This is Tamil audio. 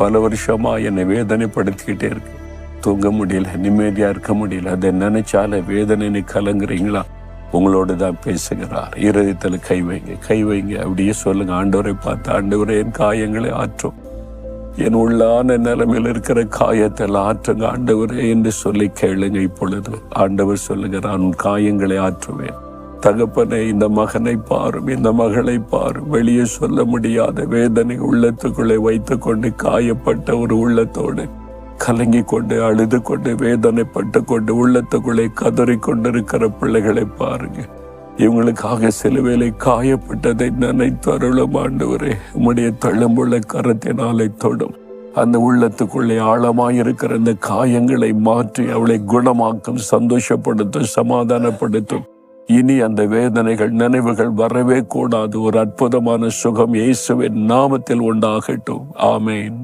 பல வருஷமா என்னை வேதனைப்படுத்திக்கிட்டே இருக்கு. தூங்க முடியல, நிம்மதியா இருக்க முடியல. அதை நினைச்சால வேதனை கலங்குறீங்களா? உங்களோடு தான் பேசுகிறார். இருதயத்துல கை வைங்க, கை வைங்க. அப்படியே சொல்லுங்க, ஆண்டவரை பார்த்து, ஆண்டவரே என் காயங்களை ஆற்றும், என் உள்ளான நிலைமையில் இருக்கிற காயத்தெல்லாம் ஆற்றுங்க ஆண்டவரே என்று சொல்லி கேளுங்க. இப்பொழுது ஆண்டவர் சொல்லுகிறார், உன் காயங்களை ஆற்றுவேன். தகப்பனை, இந்த மகனை பாரும், இந்த மகளை பாரும். வெளியே சொல்ல முடியாத வேதனை உள்ளத்துக்குள்ளே வைத்து கொண்டு காயப்பட்ட ஒரு உள்ளத்தோடு கலங்கி கொண்டு அழுது கொண்டு வேதனைப்பட்டு கொண்டு உள்ளத்துக்குள்ளே கதறி கொண்டிருக்கிற பிள்ளைகளை பாருங்க. இவங்களுக்காக சிலுவையிலே காயப்பட்டதை நினைத்து அருளும் ஆண்டவரே. உம்முடைய தழும்புள்ள கரத்தினாலே தொடும். அந்த உள்ளத்துக்குள்ளே ஆழமாயிருக்கிற அந்த காயங்களை மாற்றி அவளை குணமாக்கும், சந்தோஷப்படுத்தும், சமாதானப்படுத்தும். இனி அந்த வேதனைகள், நினைவுகள் வரவே கூடாது. ஒரு அற்புதமான சுகம் இயேசுவின் நாமத்தில் உண்டாகட்டும். ஆமேன்.